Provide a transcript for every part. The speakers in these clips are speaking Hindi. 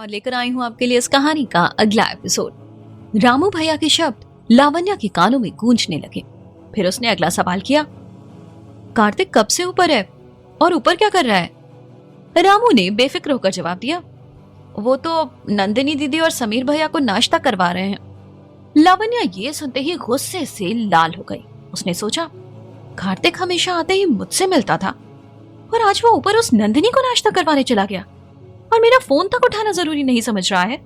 और लेकर आई हूँ आपके लिए इस कहानी का अगला एपिसोड। रामू भैया के शब्द लावण्या के कानों में गूंजने लगे। फिर उसने अगला सवाल किया, कार्तिक कब से ऊपर है और ऊपर क्या कर रहा है? रामू ने बेफिक्र होकर जवाब दिया, वो तो नंदिनी दीदी और समीर भैया को नाश्ता करवा रहे हैं। लावण्या ये सुनते ही गुस्से से लाल हो गई। उसने सोचा, कार्तिक हमेशा आते ही मुझसे मिलता था और आज वो ऊपर उस नंदिनी को नाश्ता करवाने चला गया और मेरा फोन तक उठाना जरूरी नहीं समझ रहा है।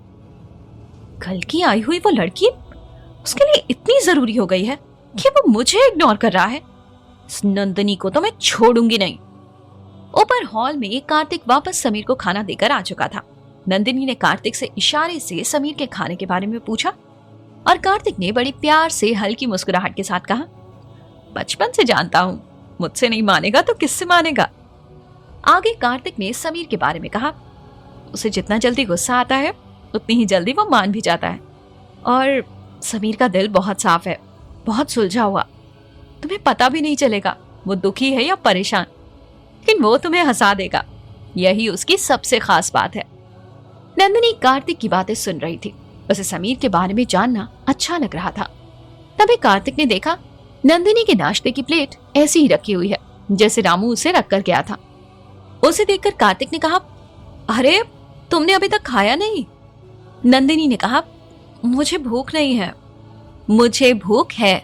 कल की आई हुई वो लड़की उसके लिए इतनी जरूरी हो गई है कि वो मुझे इग्नोर कर रहा है। इस नंदिनी को तो मैं छोड़ूंगी नहीं। ऊपर हॉल में कार्तिक वापस समीर को खाना देकर आ चुका था। नंदिनी ने कार्तिक से इशारे से समीर के खाने के बारे में पूछा और कार्तिक ने बड़ी प्यार से हल्की मुस्कुराहट के साथ कहा, बचपन से जानता हूं, मुझसे नहीं मानेगा तो किससे मानेगा। आगे कार्तिक ने समीर के बारे में कहा, उसे जितना जल्दी गुस्सा आता है उतनी ही जल्दी वो मान भी जाता है और समीर का दिल बहुत साफ है, बहुत सुलझा हुआ। तुम्हें पता भी नहीं चलेगा वो दुखी है या परेशान, लेकिन वो तुम्हें हंसा देगा। यही उसकी सबसे खास बात है। नंदिनी कार्तिक की बातें सुन रही थी। उसे समीर के बारे में जानना अच्छा लग रहा था। तभी कार्तिक ने देखा नंदिनी के नाश्ते की प्लेट ऐसी ही रखी हुई है जैसे रामू उसे रख कर गया था। उसे देखकर कार्तिक ने कहा, अरे तुमने अभी तक खाया नहीं? नंदिनी ने कहा, मुझे भूख नहीं है। मुझे भूख है,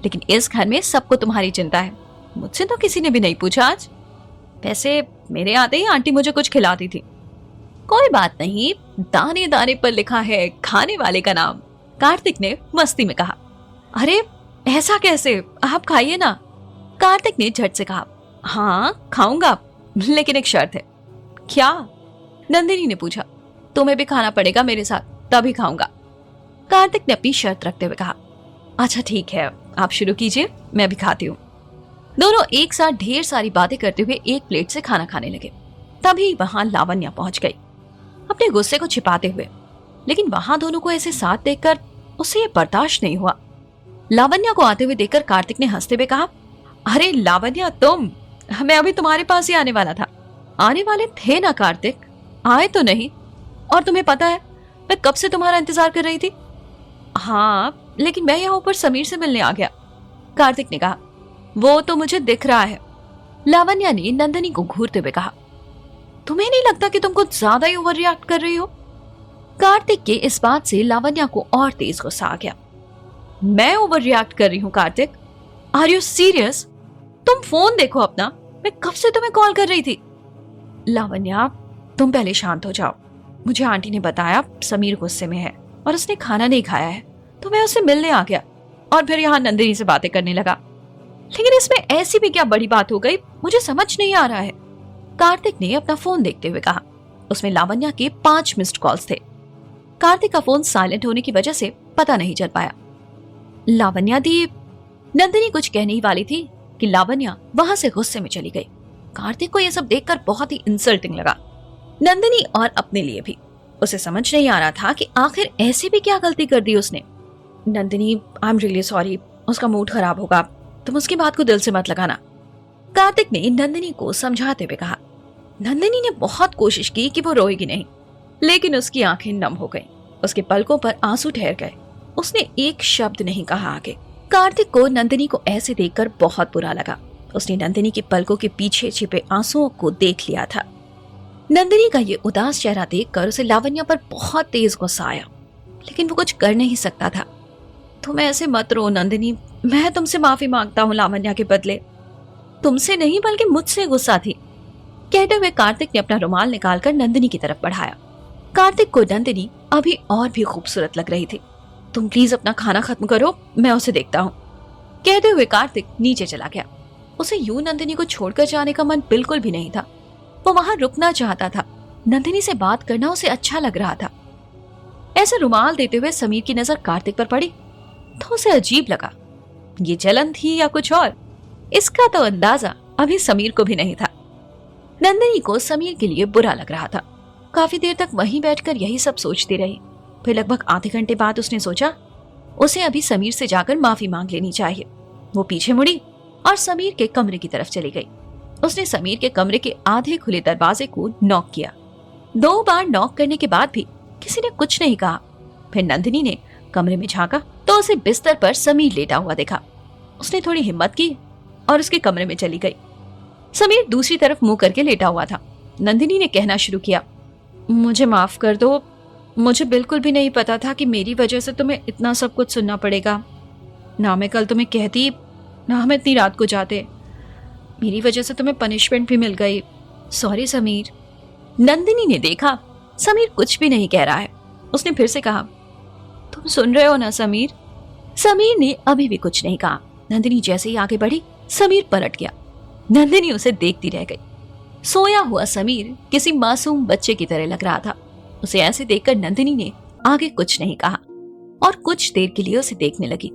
लेकिन इस घर में सबको तुम्हारी चिंता है। मुझसे तो किसी ने भी नहीं पूछा आज। वैसे मेरे आते ही आंटी मुझे कुछ खिलाती थी। कोई बात नहीं, दाने दाने पर लिखा है खाने वाले का नाम, कार्तिक ने मस्ती में कहा। अरे ऐसा कैसे, आप खाइए ना। कार्तिक ने झट से कहा, हाँ खाऊंगा, लेकिन एक शर्त है। क्या? नंदिनी ने पूछा। तुम्हें भी खाना पड़ेगा मेरे साथ, तभी खाऊंगा। कार्तिक ने अपनी शर्त रखते हुए कहा, अच्छा ठीक है, आप शुरू कीजिए, मैं भी खाती हूँ। दोनों एक साथ ढेर सारी बातें करते हुए एक प्लेट से खाना खाने लगे। तभी वहां लावण्या पहुंच गई, अपने गुस्से को छिपाते हुए। लेकिन वहां दोनों को ऐसे साथ देखकर उसे ये बर्दाश्त नहीं हुआ। लावण्या को आते हुए देखकर कार्तिक ने हंसते हुए कहा, अरे लावण्या तुम, मैं अभी तुम्हारे पास ही आने वाला था। आने वाले थे ना कार्तिक, आए तो नहीं। और तुम्हें पता है मैं कब से तुम्हारा इंतजार कर रही थी। हाँ, लेकिन मैं यहाँ ऊपर समीर से मिलने आ गया। कार्तिक ने कहा, वो तो मुझे दिख रहा है। लावण्या ने नंदिनी को घूरते हुए कहा, तुम्हें नहीं लगता कि तुम कुछ ज्यादा ही ओवर रिएक्ट कर रही हो? कार्तिक के इस बात से लावण्या को और तेज गुस्सा आ गया। मैं ओवर रिएक्ट कर रही हूँ कार्तिक? Are you serious? तुम फोन देखो अपना, मैं कब से तुम्हें कॉल कर रही थी। लावण्या तुम पहले शांत हो जाओ। मुझे आंटी ने बताया समीर गुस्से में है और उसने खाना नहीं खाया है, तो मैं उससे मिलने आ गया और फिर यहाँ नंदिनी से बातें करने लगा। लेकिन इसमें ऐसी भी क्या बड़ी बात हो गई, मुझे समझ नहीं आ रहा है। कार्तिक ने अपना फोन देखते हुए कहा। उसमें लावण्या के 5 मिस्ड कॉल्स थे। कार्तिक का फोन साइलेंट होने की वजह से पता नहीं चल पाया। लावण्या दी, नंदिनी कुछ कहने ही वाली थी कि लावण्या वहां से गुस्से में चली गई। कार्तिक को यह सब देखकर बहुत ही इंसल्टिंग लगा, नंदिनी और अपने लिए भी। उसे समझ नहीं आ रहा था कि आखिर ऐसी भी क्या गलती कर दी उसने। Nandini, I am really sorry, उसका मूड खराब होगा, तुम उसकी बात को दिल से मत लगाना। कार्तिक ने नंदिनी को समझाते हुए कहा। नंदिनी ने बहुत कोशिश की कि वो रोएगी नहीं, लेकिन उसकी आंखें नम हो गईं। उसके पलकों पर आंसू ठहर गए। उसने एक शब्द नहीं कहा आगे। कार्तिक को नंदिनी को ऐसे देखकर बहुत बुरा लगा। उसने नंदिनी के पलकों के पीछे छिपे आंसुओं को देख लिया था। नंदिनी का ये उदास चेहरा देखकर उसे लावण्या पर बहुत तेज गुस्सा आया, लेकिन वो कुछ कर नहीं सकता था। तुम ऐसे मत रो नंदिनी, मैं तुमसे माफी मांगता हूँ लावण्या के बदले। तुमसे नहीं बल्कि मुझसे गुस्सा थी। कहते हुए कार्तिक ने अपना रुमाल निकालकर नंदिनी की तरफ बढ़ाया। कार्तिक को नंदिनी अभी और भी खूबसूरत लग रही थी। तुम प्लीज अपना खाना खत्म करो, मैं उसे देखता हूँ। कहते हुए कार्तिक नीचे चला गया। उसे यूं नंदिनी को छोड़कर जाने का मन बिल्कुल भी नहीं था। वो वहां रुकना चाहता था। नंदिनी से बात करना उसे अच्छा लग रहा था। ऐसे रुमाल देते हुए समीर की नजर कार्तिक पर पड़ी तो उसे अजीब लगा। ये जलन थी या कुछ और, इसका तो अंदाजा अभी समीर को भी नहीं था। नंदिनी को समीर के लिए बुरा लग रहा था। काफी देर तक वहीं बैठकर यही सब सोचती रही। फिर लगभग आधे घंटे बाद उसने सोचा उसे अभी समीर से जाकर माफी मांग लेनी चाहिए। वो पीछे मुड़ी और समीर के कमरे की तरफ चली गई। उसने समीर के कमरे के आधे खुले दरवाजे को नॉक किया। 2 बार नॉक करने के बाद भी किसी ने कुछ नहीं कहा। फिर नंदिनी ने कमरे में झांका तो उसे बिस्तर पर समीर लेटा हुआ देखा। उसने थोड़ी हिम्मत की और उसके कमरे में चली गई। समीर दूसरी तरफ मुंह करके लेटा हुआ था। नंदिनी ने कहना शुरू किया, मुझे माफ कर दो, मुझे बिल्कुल भी नहीं पता था कि मेरी वजह से तुम्हें इतना सब कुछ सुनना पड़ेगा। ना मैं कल तुम्हें कहती, ना हम इतनी रात को जाते। मेरी वजह से तुम्हें पनिशमेंट भी मिल गई। सॉरी समीर। नंदिनी ने देखा समीर कुछ भी नहीं कह रहा है। उसने फिर से कहा, तुम सुन रहे हो ना समीर? समीर ने अभी भी कुछ नहीं कहा। नंदिनी जैसे ही आगे बढ़ी, समीर पलट गया। नंदिनी उसे देखती रह गई। सोया हुआ समीर किसी मासूम बच्चे की तरह लग रहा था। उसे ऐसे देखकर नंदिनी ने आगे कुछ नहीं कहा और कुछ देर के लिए उसे देखने लगी।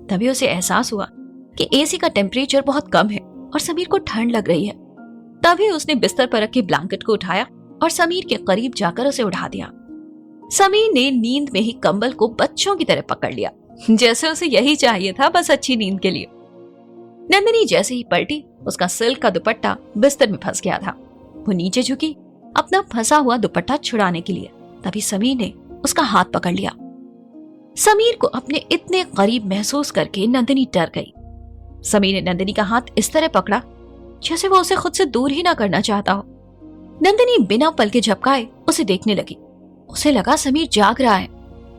तभी उसे एहसास हुआ कि एसी का टेम्परेचर बहुत कम है और समीर को ठंड लग रही है। तभी उसने बिस्तर पर रखे ब्लैंकेट को उठाया और समीर के करीब जाकर उसे उठा दिया। समीर ने नींद में ही कंबल को बच्चों की तरह पकड़ लिया, जैसे उसे यही चाहिए था, बस अच्छी नींद के लिए। नंदिनी जैसे ही पलटी, उसका सिल्क का दुपट्टा बिस्तर में फंस गया था। वो नीचे झुकी अपना फंसा हुआ दुपट्टा छुड़ाने के लिए। तभी समीर ने उसका हाथ पकड़ लिया। समीर को अपने इतने करीब महसूस करके नंदिनी डर गई। समीर ने नंदिनी का हाथ इस तरह पकड़ा जैसे वो उसे खुद से दूर ही ना करना चाहता हो। नंदिनी बिना पलके झपकाए उसे देखने लगी। उसे लगा समीर जाग रहा है,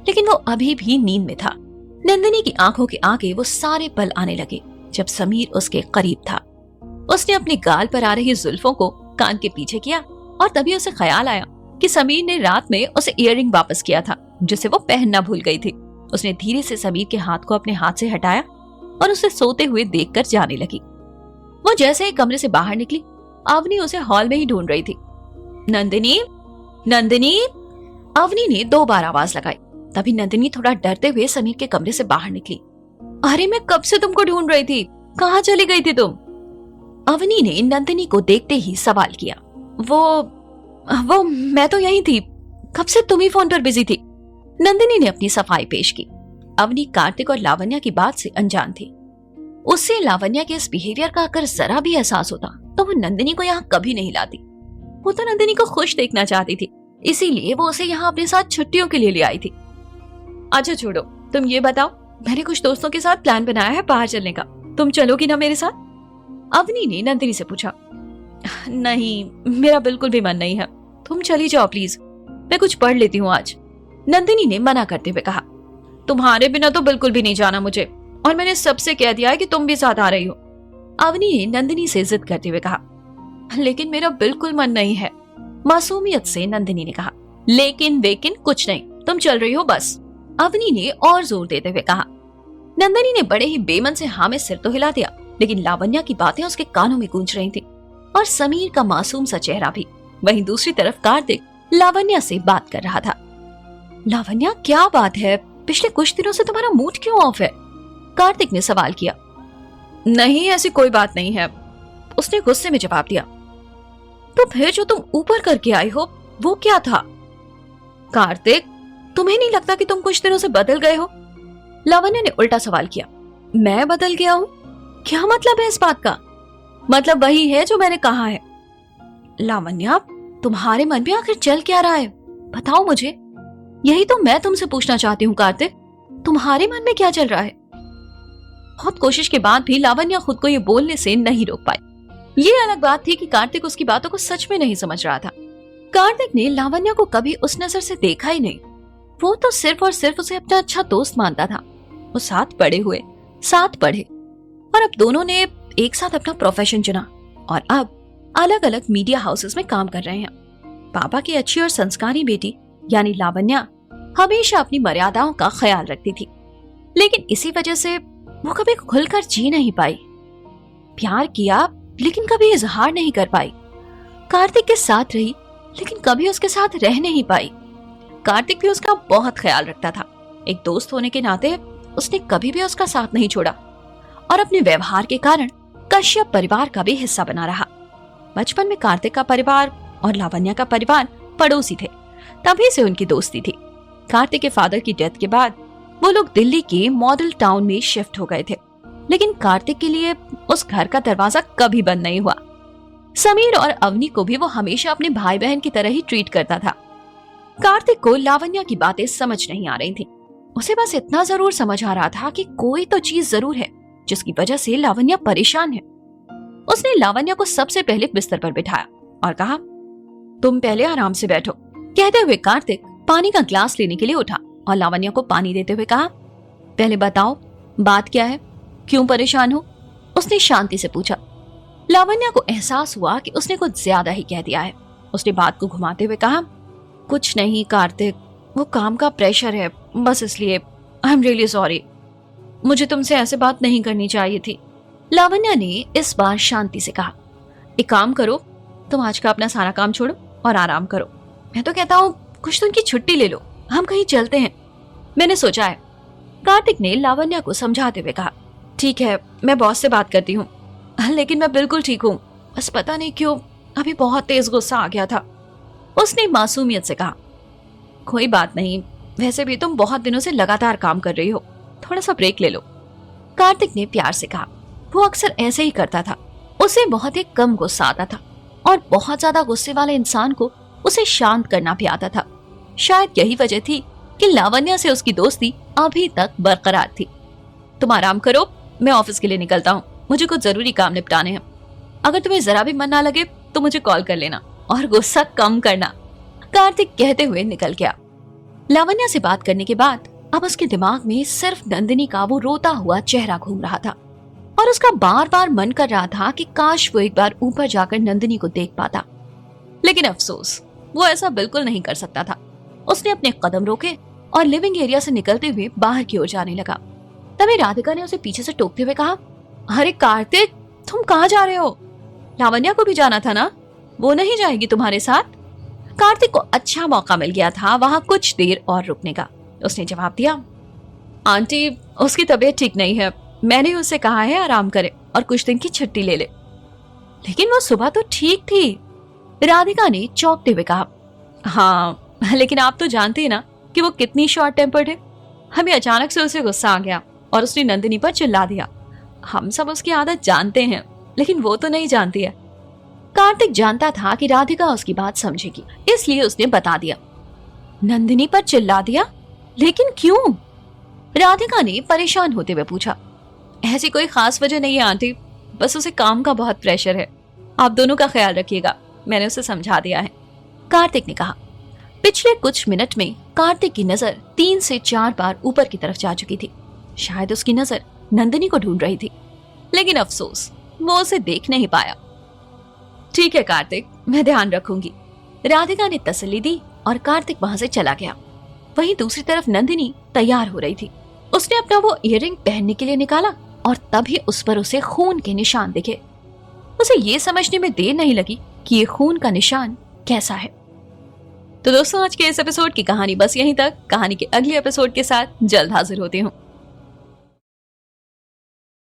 लेकिन वो अभी भी नींद में था। नंदिनी की आंखों के आगे वो सारे पल आने लगे जब समीर उसके करीब था। उसने अपने गाल पर आ रही जुल्फों को कान के पीछे किया और तभी उसे ख्याल आया कि समीर ने रात में उसे इयररिंग वापस किया था, जिसे वो पहनना भूल गई थी। उसने धीरे से समीर के हाथ को अपने हाथ से हटाया और उसे सोते हुए देखकर जाने लगी। वो जैसे ही कमरे से बाहर निकली, अवनी उसे हॉल में ही ढूंढ रही थी। नंदिनी, नंदिनी। अवनी ने 2 बार आवाज लगाई। तभी नंदिनी थोड़ा डरते हुए समीर के कमरे से बाहर निकली। अरे मैं कब से तुमको ढूंढ रही थी, कहाँ चली गई थी तुम? अवनी ने नंदिनी को देखते ही सवाल किया। वो मैं तो यहीं थी, कब से तुम ही फोन पर बिजी थी। नंदिनी ने अपनी सफाई पेश की। अवनी कार्तिक और लावण्या की बात से अनजान थी। उससे लावण्या के इस बिहेवियर का अगर जरा भी एहसास होता तो वो नंदिनी को यहाँ कभी नहीं लाती। वो तो नंदिनी को खुश देखना चाहती थी, इसीलिए वो उसे यहाँ अपने साथ छुट्टियों के लिए ले आई थी। अच्छा छोड़ो, तुम ये बताओ, मैंने कुछ दोस्तों के साथ प्लान बनाया है बाहर चलने का, तुम चलोगी ना मेरे साथ? अवनी ने नंदिनी से पूछा। नहीं, मेरा बिल्कुल भी मन नहीं है, तुम चली जाओ प्लीज, मैं कुछ पढ़ लेती हूँ आज। नंदिनी ने मना करते हुए कहा। तुम्हारे बिना तो बिल्कुल भी नहीं जाना मुझे, और मैंने सबसे कह दिया है कि तुम भी साथ आ रही हो। अवनी ने नंदिनी से जिद करते हुए कहा। लेकिन मेरा बिल्कुल मन नहीं है, मासूमियत से नंदिनी ने कहा। लेकिन वेकिन कुछ नहीं, तुम चल रही हो बस, अवनी ने और जोर देते हुए कहा। नंदिनी ने बड़े ही बेमन से हाँ में सिर तो हिला दिया, लेकिन लावण्या की बातें उसके कानों में गूंज रही थी और समीर का मासूम सा चेहरा भी। वहीं दूसरी तरफ कार्तिक लावण्या से बात कर रहा था। लावण्या, क्या बात है, पिछले कुछ दिनों से तुम्हारा मूड क्यों ऑफ है? कार्तिक ने सवाल किया। नहीं, ऐसी कोई बात नहीं है, उसने गुस्से में जवाब दिया। तो फिर जो तुम ऊपर करके आई हो वो क्या था? कार्तिक, तुम्हें नहीं लगता कि तुम कुछ दिनों से बदल गए हो? लावण्या ने उल्टा सवाल किया। मैं बदल गया हूँ? क्या मतलब है इस बात का? मतलब वही है जो मैंने कहा है। लावण्या, तुम्हारे मन में आखिर चल क्या रहा है, बताओ मुझे। यही तो मैं तुमसे पूछना चाहती हूँ कार्तिक, तुम्हारे मन में क्या चल रहा है? बहुत कोशिश के बाद भी लावण्या खुद को ये बोलने से नहीं रोक पाई। ये अलग बात थी कि कार्तिक उसकी बातों को सच में नहीं समझ रहा था। कार्तिक ने लावण्या को कभी उस नजर से देखा ही नहीं। वो तो सिर्फ और सिर्फ उसे अपना अच्छा दोस्त मानता था। वो साथ बड़े हुए, साथ पढ़े, और अब दोनों ने एक साथ अपना प्रोफेशन चुना और अब अलग अलग मीडिया हाउसेस में काम कर रहे हैं। पापा की अच्छी और संस्कारी बेटी यानी लावण्या हमेशा अपनी मर्यादाओं का ख्याल रखती थी, लेकिन इसी वजह से वो कभी खुलकर जी नहीं पाई। प्यार किया लेकिन कभी इजहार नहीं कर पाई। कार्तिक के साथ रही लेकिन कभी उसके साथ रह नहीं पाई। कार्तिक भी उसका बहुत ख्याल रखता था। एक दोस्त होने के नाते उसने कभी भी उसका साथ नहीं छोड़ा और अपने व्यवहार के कारण कश्यप परिवार का भी हिस्सा बना रहा। बचपन में कार्तिक का परिवार और लावण्या का परिवार पड़ोसी थे, तभी से उनकी दोस्ती थी। कार्तिक के फादर की डेथ के बाद वो लोग दिल्ली के मॉडल टाउन में शिफ्ट हो गए थे, लेकिन कार्तिक के लिए उस घर का दरवाजा कभी बंद नहीं हुआ। समीर और अवनी को भी वो हमेशा अपने भाई बहन की तरह ही ट्रीट करता था। कार्तिक को लावण्या की बातें समझ नहीं आ रही थी। उसे बस इतना जरूर समझ आ रहा था कि कोई तो चीज जरूर है जिसकी वजह से लावण्या परेशान है। उसने लावण्या को सबसे पहले बिस्तर पर बिठाया और कहा, तुम पहले आराम से बैठो। कहते हुए कार्तिक पानी का ग्लास लेने के लिए उठा और लावण्या को पानी देते हुए कहा, पहले बताओ बात क्या है, क्यों परेशान हो? उसने शांति से पूछा। लावण्या को एहसास हुआ कि उसने कुछ ज्यादा ही कह दिया है। उसने बात को घुमाते हुए कहा, कुछ नहीं कार्तिक, वो काम का प्रेशर है, बस इसलिए। आई एम रियली सॉरी, मुझे तुमसे ऐसे बात नहीं करनी चाहिए थी। लावण्या ने इस बार शांति से कहा, एक काम करो, तुम आज का अपना सारा काम छोड़ो और आराम करो। मैं तो कहता हूँ कुछ दिन की छुट्टी ले लो, हम कहीं चलते हैं, मैंने सोचा है। कार्तिक ने लावण्या को समझाते हुए कहा, ठीक है, मैं बॉस से बात करती हूँ, लेकिन मैं बिल्कुल ठीक हूँ, बस पता नहीं क्यों अभी बहुत तेज गुस्सा आ गया था। उसने मासूमियत से कहा, कोई बात नहीं, वैसे भी तुम बहुत दिनों से लगातार काम कर रही हो, थोड़ा सा ब्रेक ले लो। कार्तिक ने प्यार से कहा। वो अक्सर ऐसे ही करता था, उसे बहुत ही कम गुस्सा आता था और बहुत ज्यादा गुस्से वाले इंसान को उसे शांत करना भी आता था। शायद यही वजह थी कि लावण्या से उसकी दोस्ती अभी तक बरकरार थी। तुम आराम करो, मैं ऑफिस के लिए निकलता हूँ, मुझे कुछ जरूरी काम निपटाने हैं। अगर तुम्हें जरा भी मन ना लगे तो मुझे कॉल कर लेना और गुस्सा कम करना। कार्तिक कहते हुए निकल गया। लावण्या से बात करने के बाद अब उसके दिमाग में सिर्फ नंदिनी का वो रोता हुआ चेहरा घूम रहा था और उसका बार बार मन कर रहा था कि काश वो एक बार ऊपर जाकर नंदिनी को देख पाता, लेकिन अफसोस वो ऐसा बिल्कुल नहीं कर सकता था। उसने अपने कदम रोके और लिविंग एरिया से निकलते हुए बाहर की ओर जाने लगा। तभी राधिका ने उसे पीछे से टोकते हुए कहा, अरे कार्तिक, तुम कहाँ जा रहे हो? लावण्या को भी जाना था ना, वो नहीं जाएगी तुम्हारे साथ? कार्तिक को अच्छा मौका मिल गया था वहां कुछ देर और रुकने का। उसने जवाब दिया, आंटी, उसकी तबीयत ठीक नहीं है, मैंने उससे कहा है आराम करे और कुछ दिन की छुट्टी ले ले। लेकिन वो सुबह तो ठीक थी, राधिका ने चौंकते हुए कहा। हाँ, लेकिन आप तो जानते हैं ना कि वो कितनी शॉर्ट टेम्पर्ड है। हमें अचानक से उसे गुस्सा आ गया और उसने नंदिनी पर चिल्ला दिया। हम सब उसकी आदत जानते हैं, लेकिन वो तो नहीं जानती है। कार्तिक जानता था कि राधिका उसकी बात समझेगी, इसलिए उसने बता दिया। नंदिनी पर चिल्ला दिया? लेकिन क्यों? राधिका ने परेशान होते हुए पूछा। ऐसी कोई खास वजह नहीं है आंटी, बस उसे काम का बहुत प्रेशर है, आप दोनों का ख्याल रखिएगा, मैंने उसे समझा दिया है, कार्तिक ने कहा। पिछले कुछ मिनट में कार्तिक की नजर 3 से 4 बार ऊपर की तरफ जा चुकी थी। शायद उसकी नजर नंदिनी को ढूंढ रही थी, लेकिन अफसोस वो उसे देख नहीं पाया। ठीक है कार्तिक, मैं ध्यान रखूंगी, राधिका ने तसल्ली दी और कार्तिक वहां से चला गया। वहीं दूसरी तरफ नंदिनी तैयार हो रही थी। उसने अपना वो इयररिंग पहनने के लिए निकाला और तभी उस पर उसे खून के निशान दिखे। उसे ये समझने में देर नहीं लगी कि ये खून का निशान कैसा है। तो दोस्तों, आज के इस एपिसोड की कहानी बस यहीं तक। कहानी के अगले एपिसोड के साथ जल्द हाजिर होती हूँ।